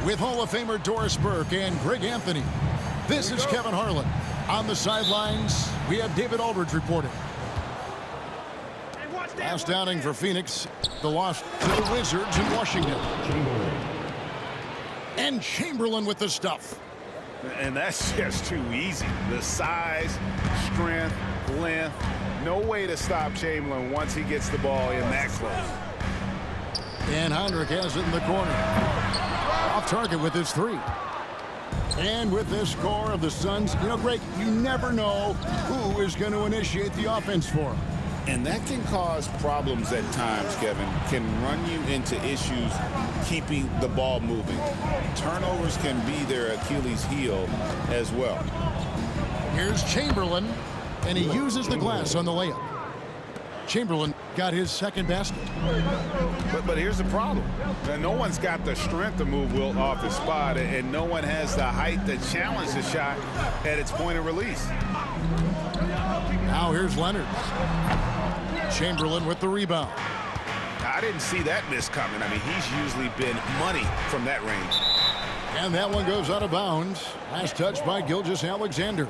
With Hall of Famer Doris Burke and Greg Anthony, this is Kevin Harlan. On the sidelines, we have David Aldridge reporting. Last outing for Phoenix, the loss to the Wizards in Washington. And Chamberlain with the stuff. And that's just too easy. The size, strength, length. No way to stop Chamberlain once he gets the ball in that close. And Heinrich has it in the corner. Off target with his three. And with this score of the Suns, Greg, you never know who is going to initiate the offense for them. And that can cause problems at times, Kevin. Can run you into issues keeping the ball moving. Turnovers can be their Achilles heel as well. Here's Chamberlain, and he uses the glass on the layup. Chamberlain got his second basket. But here's the problem. No one's got the strength to move Wilt off his spot, and no one has the height to challenge the shot at its point of release. Now here's Leonard. Chamberlain with the rebound. I didn't see that miss coming. I mean, he's usually been money from that range. And that one goes out of bounds. Last touch by Gilgeous-Alexander.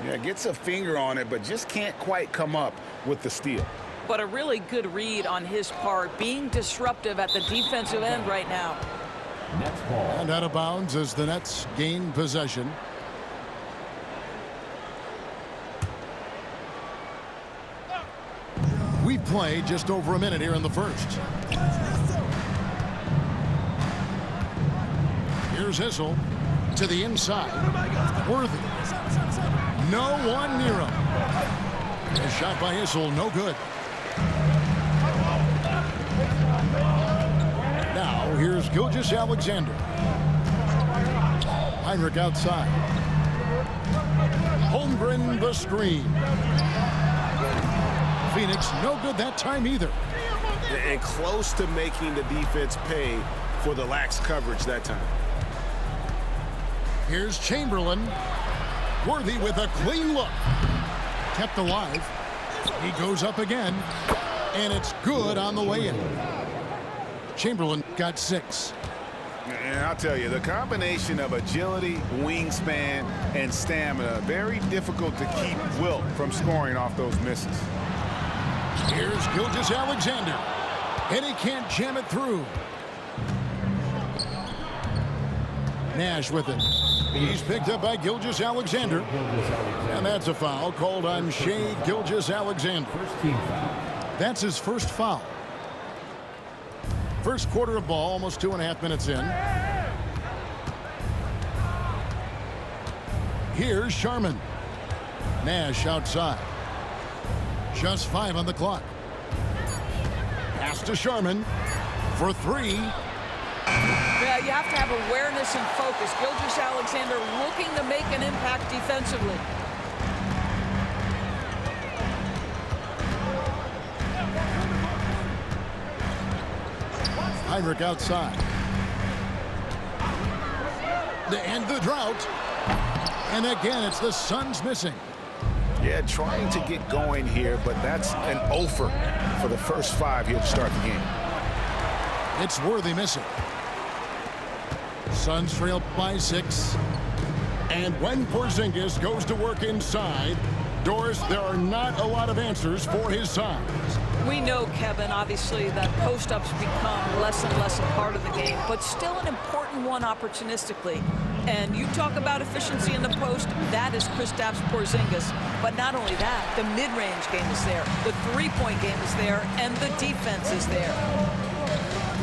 Yeah, gets a finger on it, but just can't quite come up with the steal. But a really good read on his part, being disruptive at the defensive end right now. Nets ball. And out of bounds as the Nets gain possession. We've played just over a minute here in the first. Here's Hissel to the inside. Worthy. No one near him. A shot by Hissel, no good. Now here's Gilgeous-Alexander. Heinrich outside. Holmgren the screen. Phoenix no good that time either. And close to making the defense pay for the lax coverage that time. Here's Chamberlain. Worthy with a clean look. Kept alive. He goes up again. And it's good on the way in. Chamberlain got 6. And I'll tell you, the combination of agility, wingspan, and stamina, very difficult to keep Wilt from scoring off those misses. Here's Gilgeous-Alexander. And he can't jam it through. Nash with it. He's picked up by Gilgeous-Alexander. And that's a foul called on Shai Gilgeous-Alexander. That's his first foul. First quarter of ball, almost 2.5 minutes in. Here's Sharman. Nash outside. Just 5 on the clock. Pass to Sharman for 3. Yeah, you have to have awareness and focus. Gilgeous-Alexander looking to make an impact defensively. Heinrich outside. To end the drought. And again, it's the Suns missing. Yeah, trying to get going here, but that's an offer for the first 5 here to start the game. It's Worthy missing. Suns trail by 6. And when Porzingis goes to work inside, Doris, there are not a lot of answers for his size. We know, Kevin, obviously, that post-ups become less and less a part of the game, but still an important one opportunistically. And you talk about efficiency in the post, that is Kristaps Porzingis. But not only that, the mid-range game is there, the three-point game is there, and the defense is there.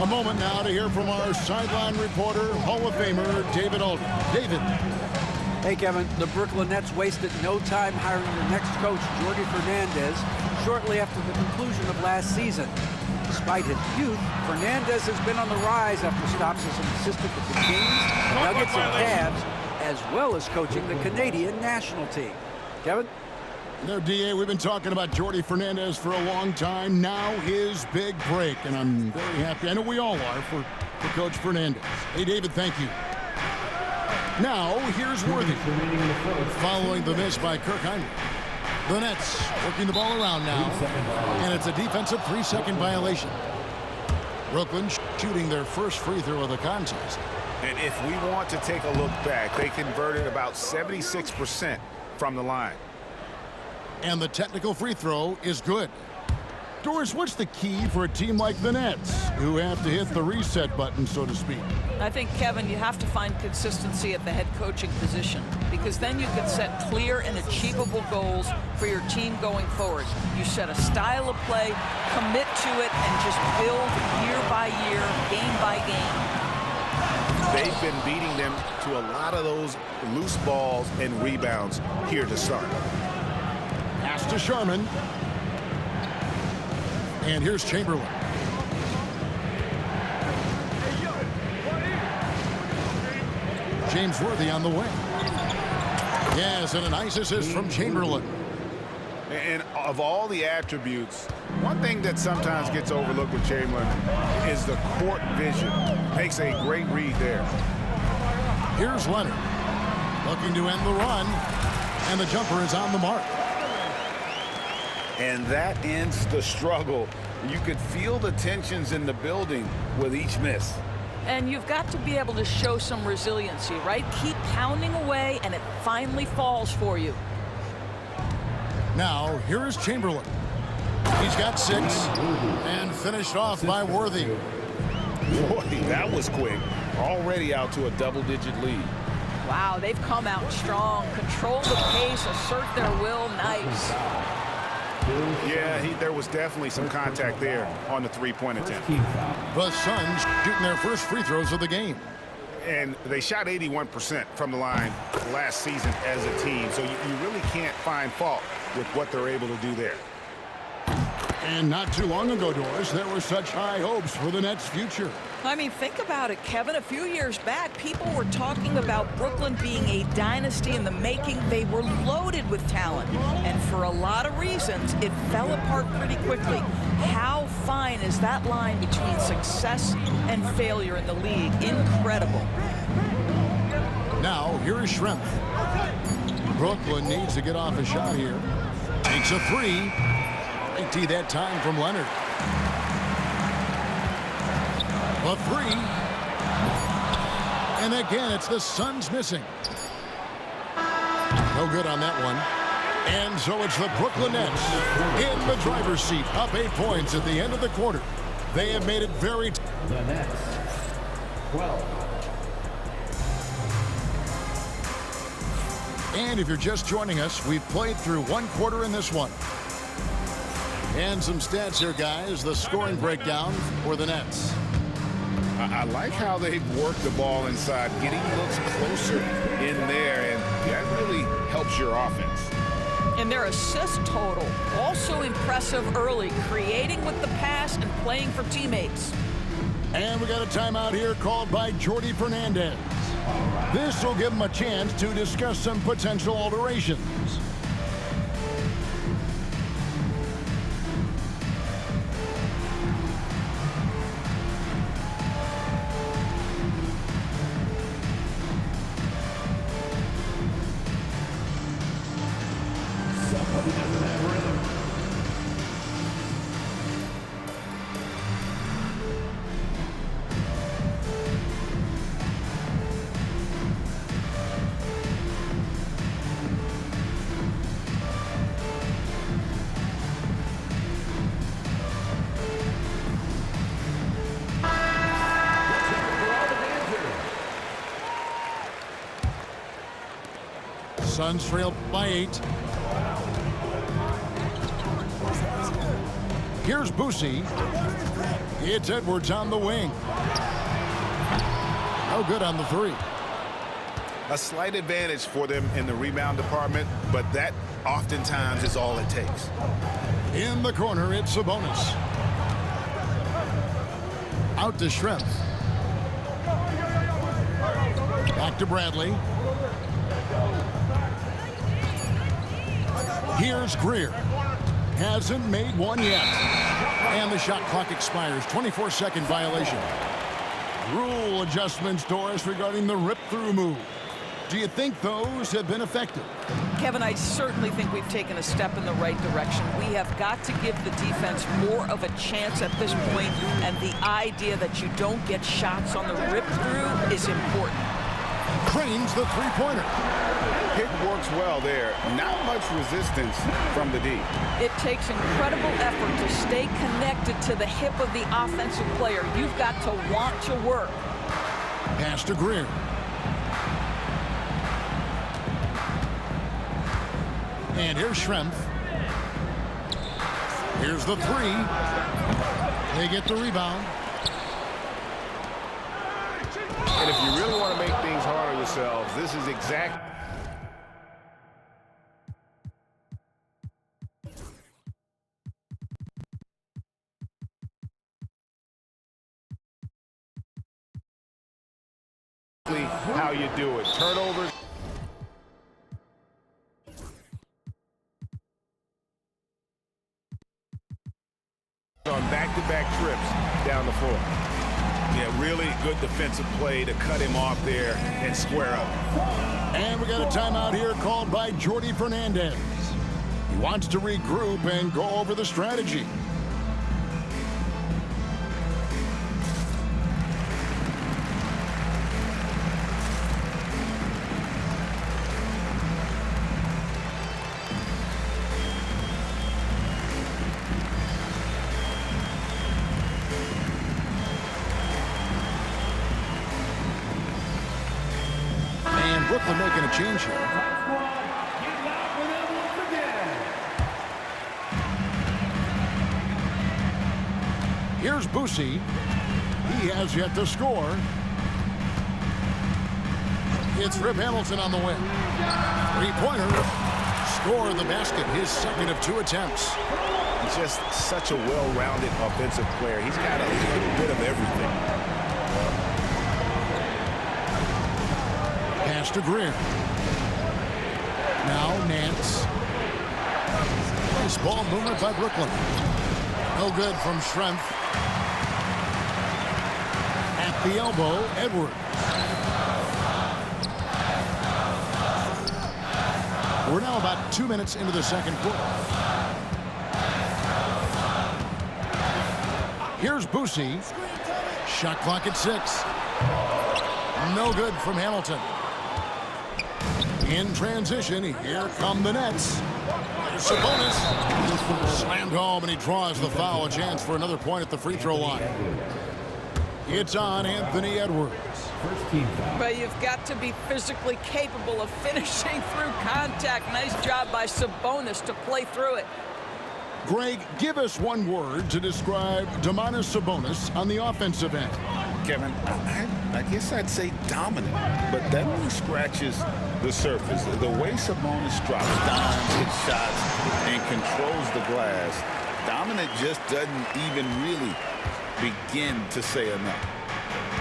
A moment now to hear from our sideline reporter, Hall of Famer David Aldridge. David. Hey, Kevin. The Brooklyn Nets wasted no time hiring their next coach, Jordi Fernandez, shortly after the conclusion of last season. Despite his youth, Fernandez has been on the rise after stops as an assistant with the Kings, Nuggets, and Cavs, as well as coaching the Canadian national team. Kevin? No, DA, we've been talking about Jordi Fernandez for a long time. Now his big break, and I'm very happy. I know we all are for Coach Fernandez. Hey, David, thank you. Now, here's Worthy. Following the miss by Kirk Hinrich. The Nets working the ball around now, and it's a defensive 3-second violation. Brooklyn shooting their first free throw of the contest. And if we want to take a look back, they converted about 76% from the line. And the technical free throw is good. Doris, what's the key for a team like the Nets, who have to hit the reset button, so to speak? I think, Kevin, you have to find consistency at the head coaching position, because then you can set clear and achievable goals for your team going forward. You set a style of play, commit to it, and just build year by year, game by game. They've been beating them to a lot of those loose balls and rebounds here to start. Pass to Sharman. And here's Chamberlain. James Worthy on the wing. Yes, and a nice assist from Chamberlain. And of all the attributes, one thing that sometimes gets overlooked with Chamberlain is the court vision. Makes a great read there. Here's Leonard. Looking to end the run. And the jumper is on the mark. And that ends the struggle. You could feel the tensions in the building with each miss. And you've got to be able to show some resiliency, right? Keep pounding away, and it finally falls for you. Now, here is Chamberlain. He's got 6 and finished off by Worthy. Boy, that was quick. Already out to a double-digit lead. Wow, they've come out strong. Control the pace, assert their will. Nice. Yeah, there was definitely some contact there on the three-point attempt. The Suns shooting their first free throws of the game. And they shot 81% from the line last season as a team, so you really can't find fault with what they're able to do there. And not too long ago, Doris, there were such high hopes for the Nets' future. I mean, think about it, Kevin. A few years back, people were talking about Brooklyn being a dynasty in the making. They were loaded with talent. And for a lot of reasons, it fell apart pretty quickly. How fine is that line between success and failure in the league? Incredible. Now, here is Schrempf. Brooklyn needs to get off a shot here. Takes a 3. Great tee that time from Leonard. A 3. And again, it's the Suns missing. No good on that one. And so it's the Brooklyn Nets in the driver's seat, up 8 points at the end of the quarter. They have made it very... The Nets, 12. And if you're just joining us, we've played through 1 quarter in this one. And some stats here, guys. The scoring breakdown for the Nets. I like how they've worked the ball inside, getting looks closer in there, and that really helps your offense. And their assist total, also impressive early, creating with the pass and playing for teammates. And we got a timeout here called by Jordi Fernandez. This will give him a chance to discuss some potential alterations. Somebody doesn't have rhythm. Suns trail by 8. Here's Boosie. It's Edwards on the wing. No good on the 3. A slight advantage for them in the rebound department, but that oftentimes is all it takes. In the corner, it's Sabonis. Out to Schrempf. Back to Bradley. Here's Greer. Hasn't made one yet. And the shot clock expires. 24-second violation. Rule adjustments, Doris, regarding the rip-through move. Do you think those have been effective? Kevin, I certainly think we've taken a step in the right direction. We have got to give the defense more of a chance at this point, and the idea that you don't get shots on the rip-through is important. Cranes the three-pointer. Pick works well there. Not much resistance from the D. It takes incredible effort to stay connected to the hip of the offensive player. You've got to want to work. Pass to Greer. And here's Schrempf. Here's the 3. They get the rebound. And if you really want to make things hard on yourselves, this is exactly how you do it. Turnovers. On back-to-back trips down the floor. Yeah, really good defensive play to cut him off there and square up. And we got a timeout here called by Jordi Fernandez. He wants to regroup and go over the strategy. Brooklyn making a change here. Here's Boosie. He has yet to score. It's Rip Hamilton on the win. Three-pointer. Score the basket, his second of 2 attempts. He's just such a well-rounded offensive player. He's got a little bit of everything. Pass to Greer. Now Nance. Nice ball movement by Brooklyn. No good from Schrempf. At the elbow, Edwards. We're now about 2 minutes into the second quarter. Here's Boosie. Shot clock at 6. No good from Hamilton. In transition, here come the Nets. Sabonis slammed home, and he draws the foul. A chance for another point at the free throw line. It's on Anthony Edwards. First team foul. But you've got to be physically capable of finishing through contact. Nice job by Sabonis to play through it. Greg, give us one word to describe Domantas Sabonis on the offensive end. Kevin, I guess I'd say dominant, but that only scratches the surface. The way Sabonis drops dimes, hits shots, and controls the glass, dominant just doesn't even really begin to say enough.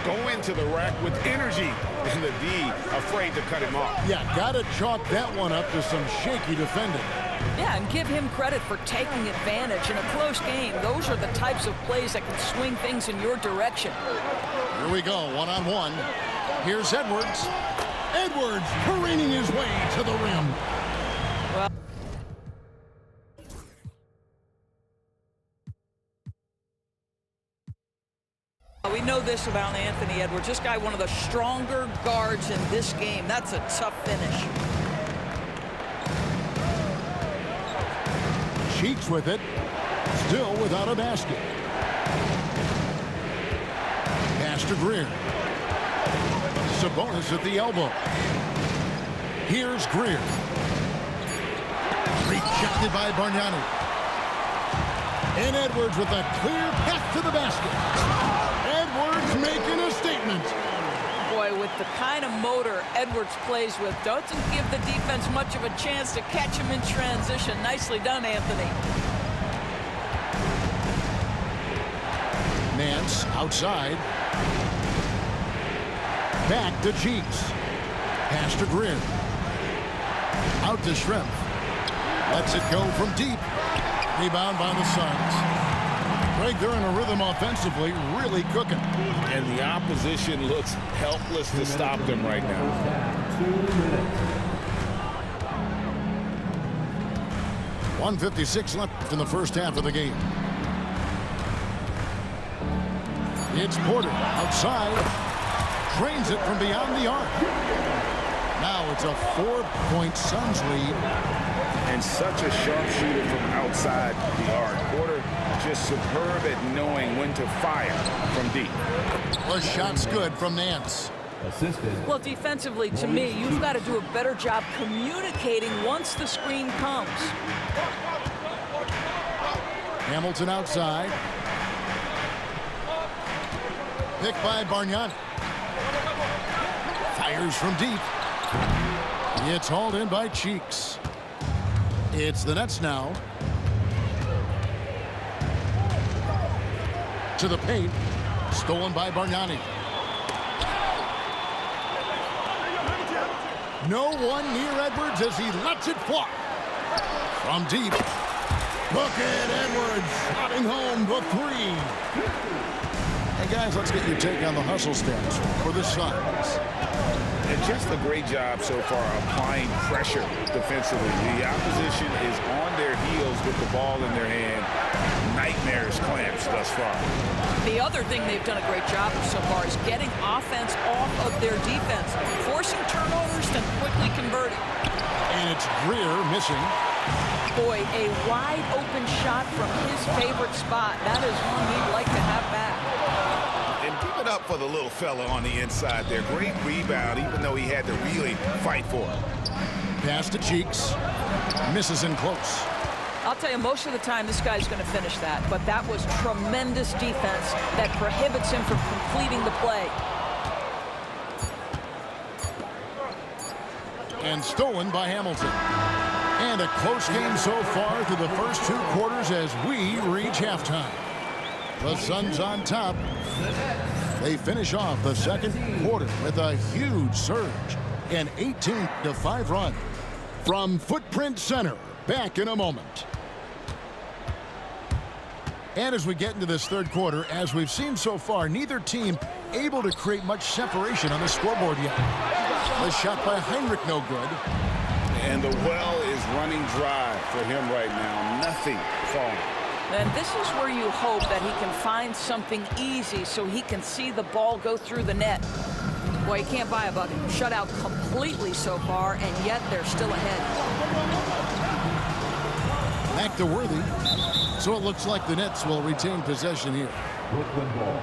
Go into the rack with energy, and the D afraid to cut him off. Yeah, gotta chalk that one up to some shaky defending. Yeah, and give him credit for taking advantage in a close game. Those are the types of plays that can swing things in your direction. Here we go, one-on-one. Here's Edwards. Edwards careening his way to the rim. Well, we know this about Anthony Edwards. This guy, one of the stronger guards in this game. That's a tough finish. Cheeks with it. Still without a basket. Pass to Greer. Sabonis at the elbow. Here's Greer. Rejected by Bargnani. And Edwards with a clear path to the basket. Edwards making a statement. Boy, with the kind of motor Edwards plays with, doesn't give the defense much of a chance to catch him in transition. Nicely done, Anthony. Nance outside. Back to Cheeks. Pass to Greer. Out to Schrempf. Lets it go from deep. Rebound by the Suns. Greg, they're in a rhythm offensively, really cooking. And the opposition looks helpless to stop them right now. 2 minutes. 1:56 left in the first half of the game. It's Porter outside. Drains it from beyond the arc. Now it's a 4-point Suns lead. And such a sharpshooter from outside the arc. Porter just superb at knowing when to fire from deep. The shot's good from Nance. Assisted. Well, defensively, to me, you've got to do a better job communicating once the screen comes. Hamilton outside. Picked by Bargnani. Fires from deep. It's hauled in by Cheeks. It's the Nets now. To the paint. Stolen by Bargnani. No one near Edwards as he lets it fly. From deep. Bucket Edwards shotting home the three. Hey guys, let's get your take on the hustle stats for the Suns. And just a great job so far applying pressure defensively. The opposition is on their heels with the ball in their hand. Nightmares clamps thus far. The other thing they've done a great job of so far is getting offense off of their defense, forcing turnovers, then quickly converting. And it's Greer missing. Boy, a wide open shot from his favorite spot. That is one he'd like to have back. And give it up for the little fella on the inside there. Great rebound, even though he had to really fight for it. Pass to Cheeks. Misses in close. I'll tell you, most of the time this guy's going to finish that, but that was tremendous defense that prohibits him from completing the play. And stolen by Hamilton. And a close game so far through the first 2 quarters as we reach halftime. The Suns on top. They finish off the second quarter with a huge surge. An 18-5 run. From Footprint Center, back in a moment. And as we get into this third quarter, as we've seen so far, neither team able to create much separation on the scoreboard yet. The shot by Heinrich no good. And the well is running dry for him right now. Nothing falling. And this is where you hope that he can find something easy so he can see the ball go through the net. Boy, you can't buy a bucket. Shut out completely so far, and yet they're still ahead. Back to Worthy. So it looks like the Nets will retain possession here. Brooklyn ball.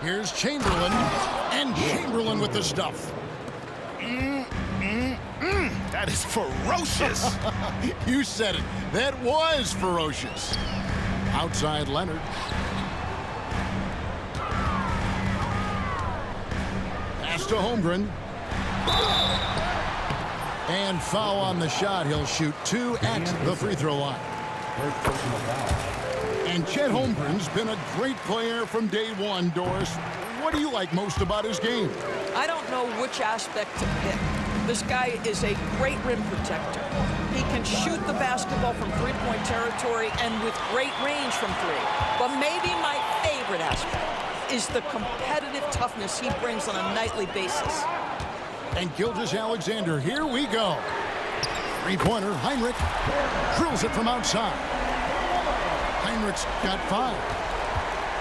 Here's Chamberlain. And Chamberlain with the stuff. That is ferocious. You said it. That was ferocious. Outside Leonard. Pass to Holmgren. And foul on the shot. He'll shoot 2 at the free throw line. First personal foul. And Chet Holmgren's been a great player from day one, Doris. What do you like most about his game? I don't know which aspect to pick. This guy is a great rim protector. He can shoot the basketball from three-point territory and with great range from three. But maybe my favorite aspect is the competitive toughness he brings on a nightly basis. And Gilgeous-Alexander, here we go. Three-pointer, Heinrich drills it from outside. Heinrich's got 5.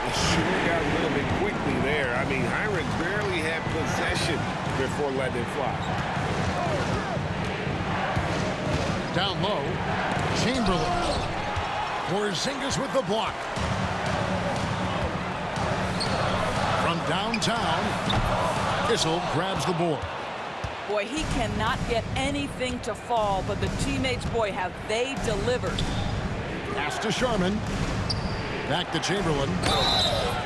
He sure got rid of it quickly there. I mean, Heinrich barely had possession before letting it fly. Down low, Chamberlain. Porzingis with the block. From downtown. Issel grabs the board. Boy, he cannot get anything to fall, but the teammates, boy, have they delivered. Pass to Sharman. Back to Chamberlain.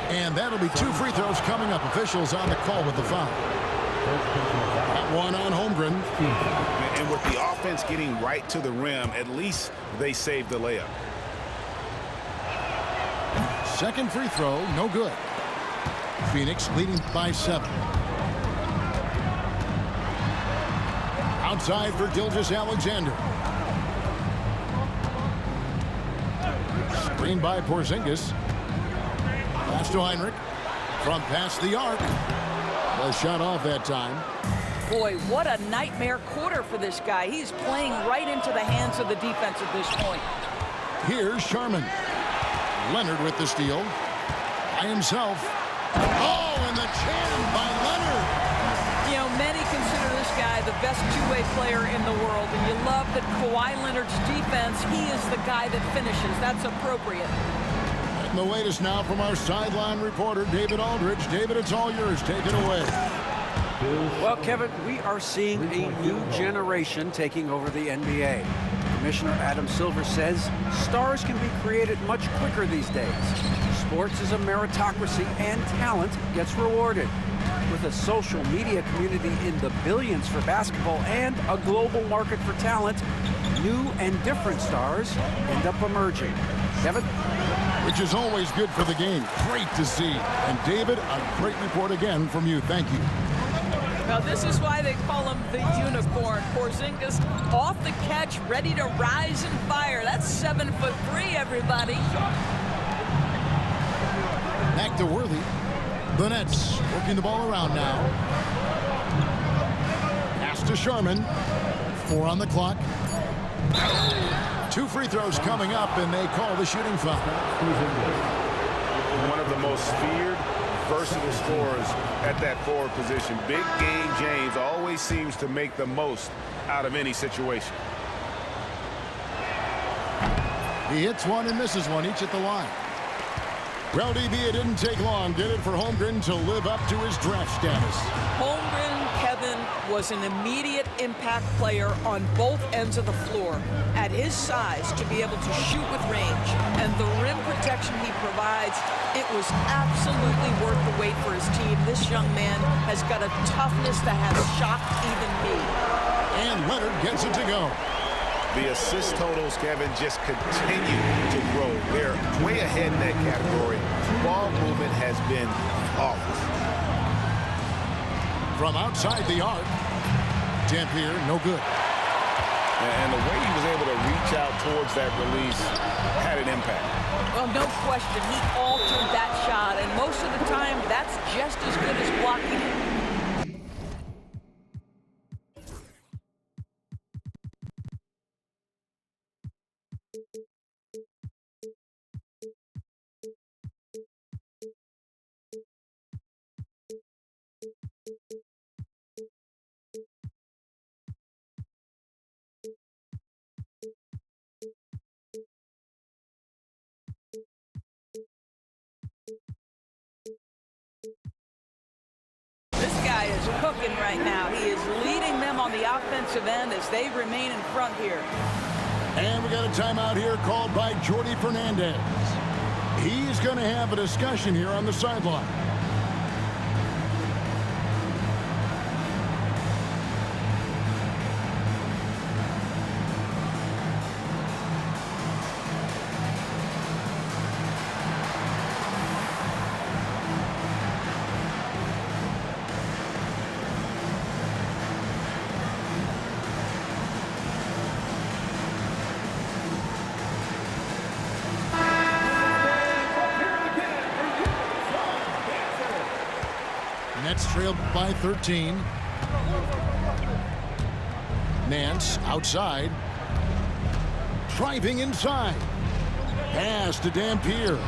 And that'll be 2 free throws coming up. Officials on the call with the foul. That one on Holmgren. And with the offense getting right to the rim, at least they saved the layup. Second free throw, no good. Phoenix leading by 7. Outside for Gilgeous-Alexander. Screen by Porzingis. Pass to Heinrich. From past the arc. The shot off that time. Boy, what a nightmare quarter for this guy. He's playing right into the hands of the defense at this point. Here's Sharman. Leonard with the steal. By himself. Oh, and the jam by Leonard. You know, many consider this guy the best two-way player in the world, and you love that Kawhi Leonard's defense, he is the guy that finishes. That's appropriate. And the latest now from our sideline reporter, David Aldridge. David, it's all yours. Take it away. Well, Kevin, we are seeing a new generation taking over the NBA. Commissioner Adam Silver says stars can be created much quicker these days. Sports is a meritocracy and talent gets rewarded. With a social media community in the billions for basketball and a global market for talent, new and different stars end up emerging. Kevin? Which is always good for the game. Great to see. And David, a great report again from you. Thank you. Now, this is why they call him the unicorn. Porzingis off the catch, ready to rise and fire. That's 7'3", everybody. Back to Worthy. The Nets working the ball around now. Pass to Sharman. 4 on the clock. 2 free throws coming up, and they call the shooting foul. One of the most feared, versatile scorers at that forward position. Big game James always seems to make the most out of any situation. He hits one and misses one, each at the line. Well, DB, it didn't take long, did it, for Holmgren to live up to his draft status? Holmgren, Kevin, was an immediate impact player on both ends of the floor. At his size, to be able to shoot with range and the rim protection he provides, it was absolutely worth the wait for his team. This young man has got a toughness that has shocked even me. And Leonard gets it to go. The assist totals, Kevin, just continue to grow. They're way ahead in that category. Ball movement has been flawless. From outside the arc, Dampier, no good. And the way he was able to reach out towards that release had an impact. Well, no question, he altered that shot, and most of the time, that's just as good as blocking it. Is cooking right now. He is leading them on the offensive end as they remain in front here. And we got a timeout here called by Jordi Fernandez. He's going to have a discussion here on the sideline. Nets trailed by 13. Nance outside. Driving inside. Pass to Dampier.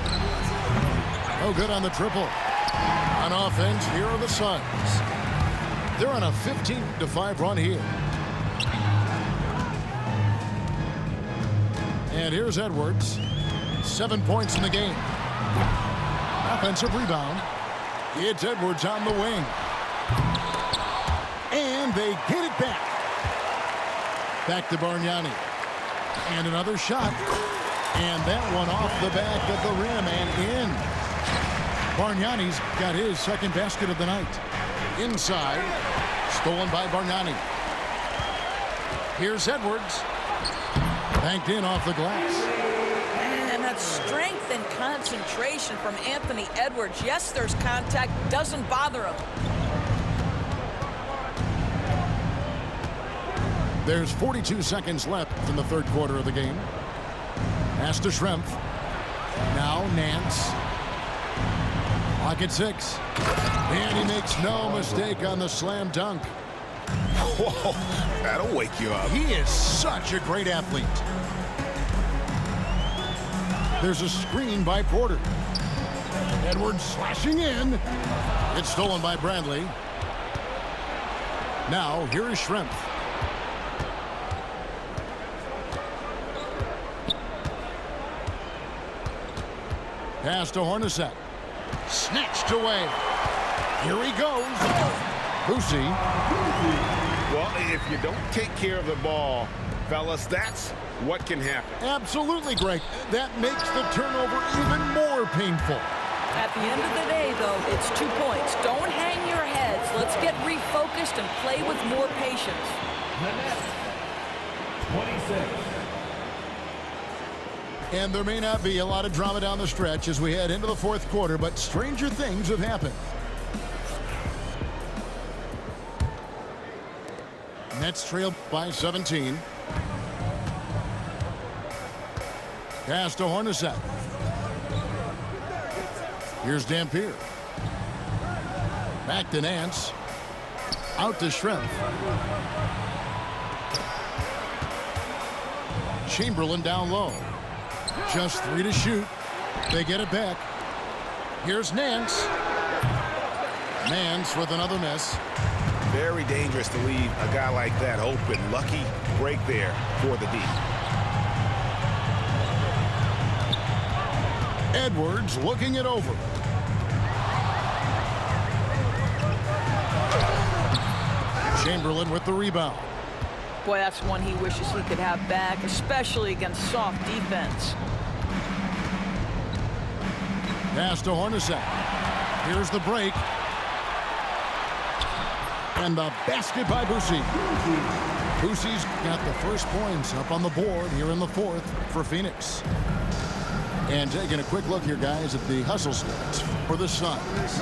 No good on the triple. On offense, here are the Suns. They're on a 15-5 run here. And here's Edwards. 7 points in the game. Offensive rebound. It's Edwards on the wing. And they get it back. Back to Bargnani. And another shot. And that one off the back of the rim and in. Bargnani's got his second basket of the night. Inside. Stolen by Bargnani. Here's Edwards. Banked in off the glass. And that strength and concentration from Anthony Edwards. Yes, there's contact. Doesn't bother him. There's 42 seconds left in the third quarter of the game. Pass to Schrempf. Now Nance. Clock at 6. And he makes no mistake on the slam dunk. Whoa, that'll wake you up. He is such a great athlete. There's a screen by Porter. Edwards slashing in. It's stolen by Bradley. Now here is Schrempf. Pass to Hornacek. Snatched away. Here he goes. Boosie. Well, if you don't take care of the ball, fellas, that's what can happen. Absolutely, Greg. That makes the turnover even more painful. At the end of the day, though, it's 2 points. Don't hang your heads. Let's get refocused and play with more patience. The Nets, 26. And there may not be a lot of drama down the stretch as we head into the fourth quarter, but stranger things have happened. Nets trail by 17. Pass to Hornacek. Here's Dampier. Back to Nance. Out to Schrempf. Chamberlain down low. Just 3 to shoot. They get it back. Here's Nance. Nance with another miss. Very dangerous to leave a guy like that open. Lucky break there for the D. Edwards looking it over. Chamberlain with the rebound. Boy, that's one he wishes he could have back, especially against soft defense. Pass to Hornacek. Here's the break. And the basket by Boosie. Boosie's got the first points up on the board here in the fourth for Phoenix. And taking a quick look here, guys, at the hustle stats for the Suns.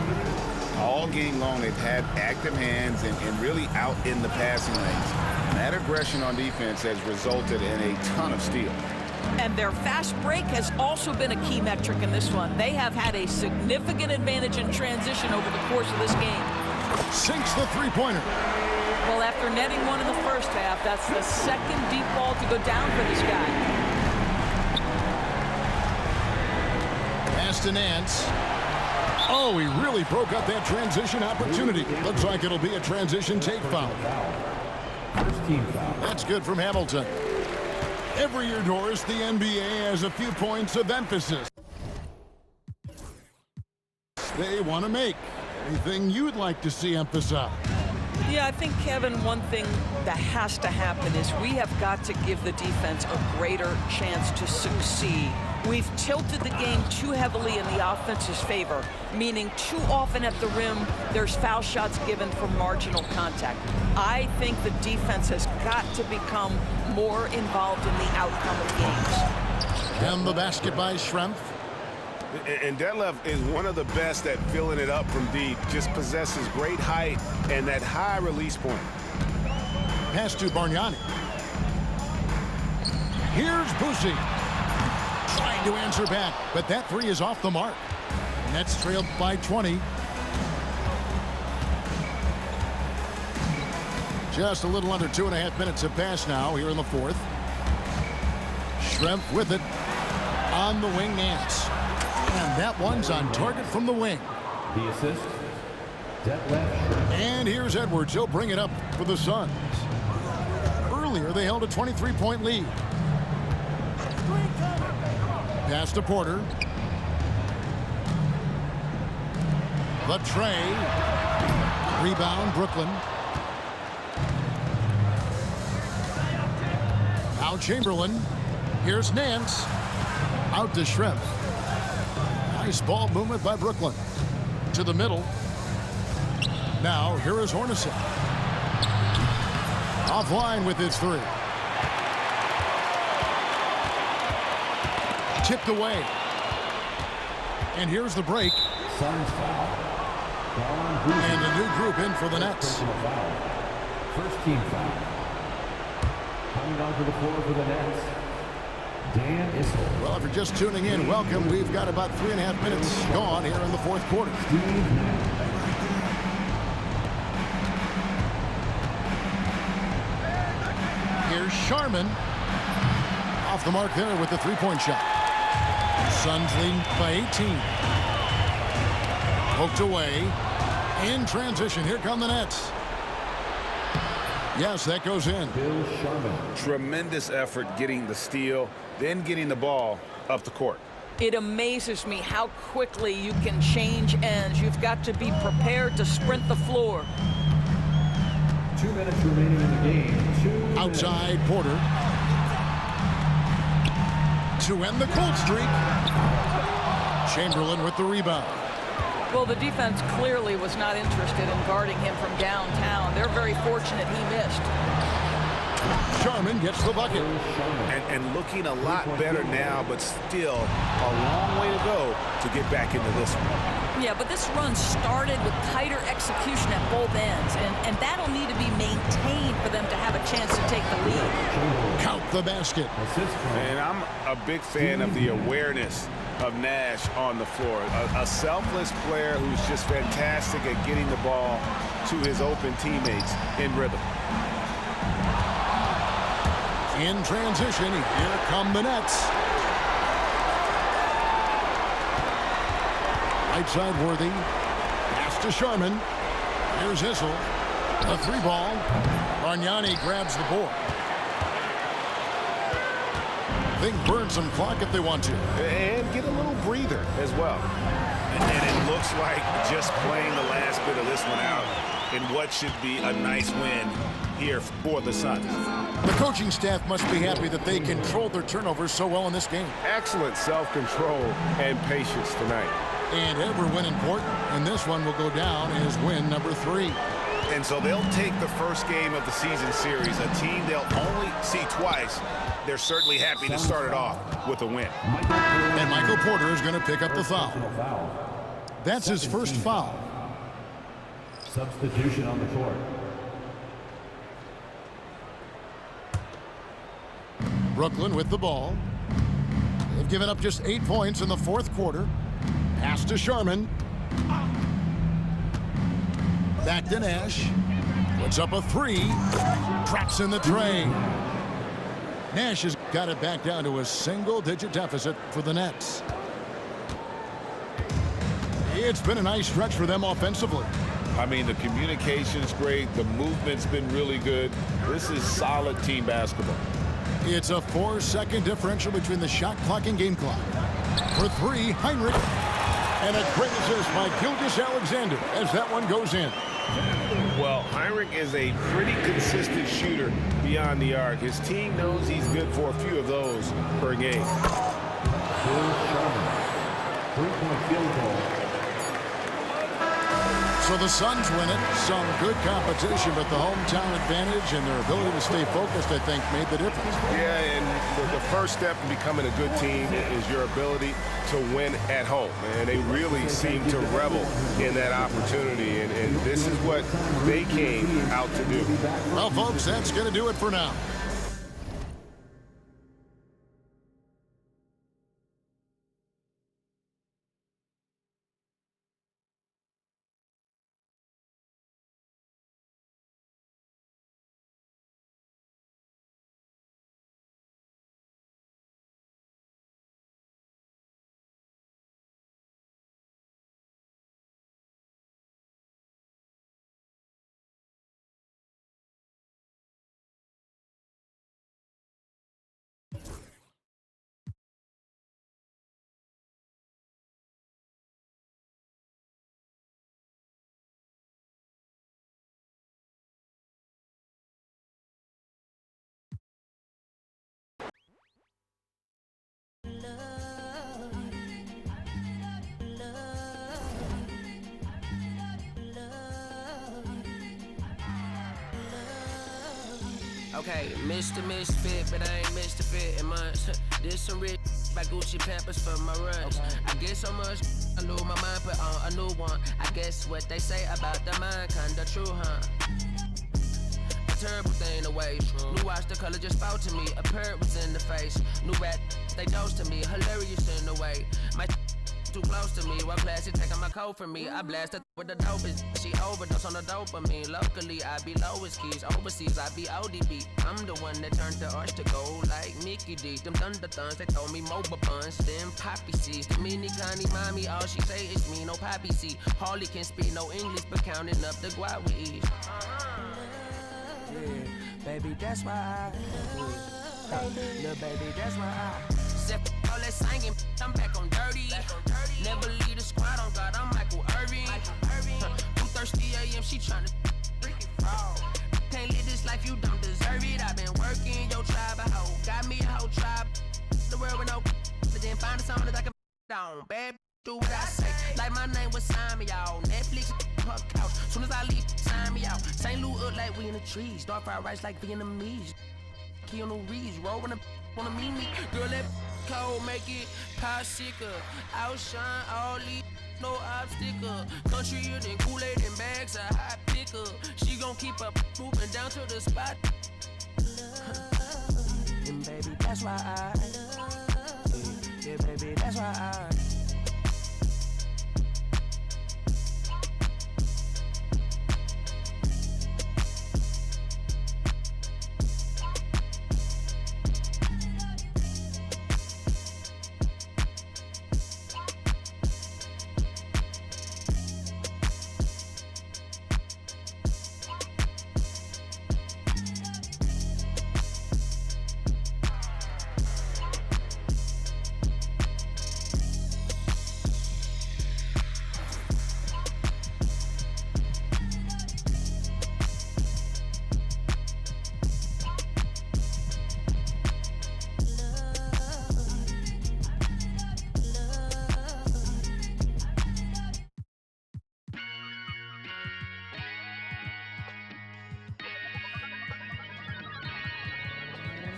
All game long, they've had active hands and really out in the passing lanes. And that aggression on defense has resulted in a ton of steals. And their fast break has also been a key metric in this one. They have had a significant advantage in transition over the course of this game. Sinks the three-pointer. Well, after netting one in the first half, that's the second deep ball to go down for this guy. Pass to Nance. Oh, he really broke up that transition opportunity. Looks like it'll be a transition take foul. First team foul. That's good from Hamilton. Every year, Doris, the NBA has a few points of emphasis they want to make. Anything you'd like to see emphasized? Yeah, I think, Kevin, one thing that has to happen is we have got to give the defense a greater chance to succeed. We've tilted the game too heavily in the offense's favor, meaning too often at the rim, there's foul shots given for marginal contact. I think the defense has got to become more involved in the outcome of games. And the basket by Schrempf. And Detlef is one of the best at filling it up from deep. Just possesses great height and that high release point. Pass to Bargnani. Here's Boosie. Trying to answer back, but that three is off the mark. Nets trailed by 20. Just a little under 2.5 minutes have passed now here in the fourth. Schrempf with it. On the wing, Nance. And that one's on target from the wing. The assist, Detlef Schrempf. And here's Edwards. He'll bring it up for the Suns. Earlier, they held a 23-point lead. Pass to Porter. The tray. Rebound, Brooklyn. Now Chamberlain. Here's Nance. Out to Schrempf. Nice ball movement by Brooklyn. To the middle. Now here is Hornacek. Offline with his three. Tipped away. And here's the break. Suns foul. And a new group in for the Nets. First team foul. Coming onto the floor for the Nets, Dan Issel. Well, if you're just tuning in, welcome. We've got about 3.5 minutes gone here in the fourth quarter. Here's Sharman. Off the mark there with the three-point shot. Suns leading by 18. Poked away. In transition, here come the Nets. Yes, that goes in. Bill Sharman. Tremendous effort getting the steal, then getting the ball up the court. It amazes me how quickly you can change ends. You've got to be prepared to sprint the floor. 2 minutes remaining in the game. 2 minutes. Outside Porter. To end the cold streak. Chamberlain with the rebound. Well, the defense clearly was not interested in guarding him from downtown. They're very fortunate he missed. Sharman gets the bucket. And looking a lot better now, but still a long way to go to get back into this one. Yeah, but this run started with tighter execution at both ends, and that'll need to be maintained for them to have a chance to take the lead. Count the basket. And I'm a big fan of the awareness of Nash on the floor. A selfless player who's just fantastic at getting the ball to his open teammates in rhythm. In transition, here come the Nets. Right side Worthy. Pass to Sharman. Here's Issel. The three ball. Bargnani grabs the board. They can burn some clock if they want to. And get a little breather as well. And it looks like just playing the last bit of this one out in what should be a nice win here for the Suns. The coaching staff must be happy that they controlled their turnovers so well in this game. Excellent self-control and patience tonight. And every win important, and this one will go down as win number 3. And so they'll take the first game of the season series, a team they'll only see twice. They're certainly happy to start it off with a win. And Michael Porter is going to pick up the foul. That's his first foul. Substitution on the court. Brooklyn with the ball. They've given up just 8 points in the fourth quarter. Pass to Sharman. Back to Nash. Puts up a 3. Traps in the tray. Nash has got it back down to a single-digit deficit for the Nets. It's been a nice stretch for them offensively. I mean, the communication's great. The movement's been really good. This is solid team basketball. It's a 4-second differential between the shot clock and game clock. For 3, Heinrich. And a great assist by Gilgeous-Alexander as that one goes in. Well, Heinrich is a pretty consistent shooter beyond the arc. His team knows he's good for a few of those per game. Bill Sharman. 3-point field goal. So the Suns win it. Some good competition, but the hometown advantage and their ability to stay focused, I think, made the difference. Yeah, and the first step in becoming a good team is your ability to win at home. And they really seem to revel in that opportunity. And this is what they came out to do. Well, folks, that's going to do it for now. Okay, Mr. Misfit, but I ain't Mr. Fit in months. This some rich by Gucci Pampers for my runs. I get so much, I lose my mind, put on a new one. I guess what they say about the mind, kinda true, huh? A terrible thing to waste. New watch, the color just spoke to me. A parrot was in the face. New rat, they dose to me. Hilarious in the way. My too close to me. While classic taking my coat from me. I blasted with the dopest. She overdose on the dopamine. Locally, I be lowest keys. Overseas, I be ODB. I'm the one that turned the arch to gold like Mickey D. Them thunder thuns, they told me mobile buns. Them poppy seeds. The mini Connie mommy, all she say is me, no poppy seed. Harley can speak no English, but counting up the guap with ease. Yeah, baby, that's why I little baby, that's why I said all that singing, I'm back on dirty. Never leave the squad on God, I'm Michael Irving. 2:30 a.m. she tryna freaking fall. Can't live this life, you don't deserve it. I've been working your tribe a hoe. Got me a whole tribe. The world with no but then find a song that I can down. Bad do what I say. Like my name was Simon, y'all. Netflix, her couch. Soon as I leave, sign me out. St. Louis up like we in the trees. Dark fried rice like Vietnamese. Keanu Reeves, rolling the wanna meet me. Girl, that cold make it popsicle. Outshine all these, no obstacle. Countryer than Kool-Aid and bags of hot picker. She gon' keep up moving down to the spot. And baby, that's why I yeah, baby, that's why I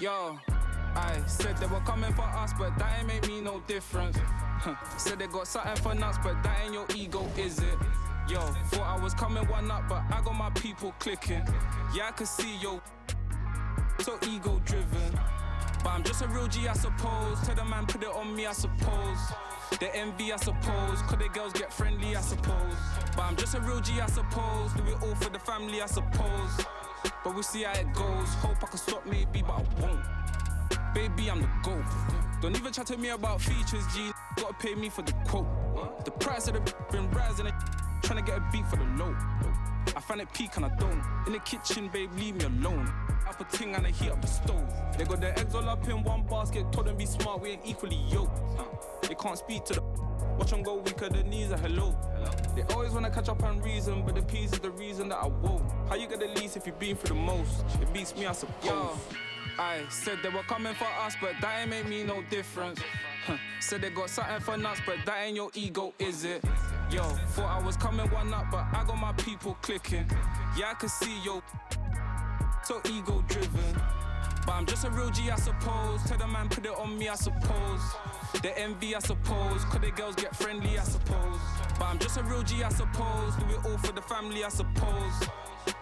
Yo, I said they were coming for us, but that ain't make me no difference. Said they got something for nuts, but that ain't your ego, is it? Yo, thought I was coming one up, but I got my people clicking. Yeah, I can see yo, so ego driven. But I'm just a real G, I suppose. Tell the man put it on me, I suppose. The envy, I suppose. Cause the girls get friendly, I suppose. But I'm just a real G, I suppose. Do it all for the family, I suppose. But we'll see how it goes. Hope I can stop maybe, but I won't. Baby, I'm the GOAT. Don't even chat to me about features, G. Gotta pay me for the quote. The price of the been rising, trying to get a beat for the low. I find it peak and I don't. In the kitchen, babe, leave me alone. Up a ting and I heat up the stove. They got their eggs all up in one basket. Told them be smart, we ain't equally yoked. They can't speak to the watch them go weaker, the knees are hello. They always wanna catch up on reason, but the peace is the reason that I won't. How you get the least if you've been through the most? It beats me, I suppose. Yo, I said they were coming for us, but that ain't make me no difference. Said they got something for nuts, but that ain't your ego, is it? Yo, thought I was coming one up, but I got my people clicking. Yeah, I can see yo, so ego driven. But I'm just a real G, I suppose. Tell the man put it on me, I suppose. The envy, I suppose. Cause the girls get friendly, I suppose. But I'm just a real G, I suppose. Do it all for the family, I suppose.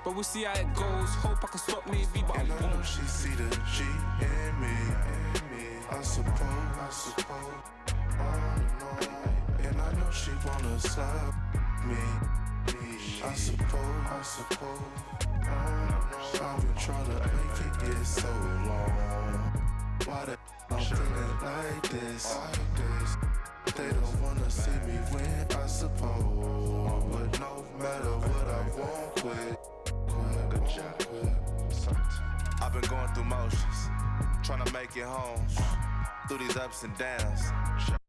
But we'll see how it goes. Hope I can stop maybe, but I won't. And I know she see the G in me. I suppose. And I know she wanna slap me. I suppose. I've been trying to make it get so long. Why the I'm feeling like this? They don't wanna see me win, I suppose. But no matter what I won't quit. I've been going through motions, trying to make it home. Through these ups and downs.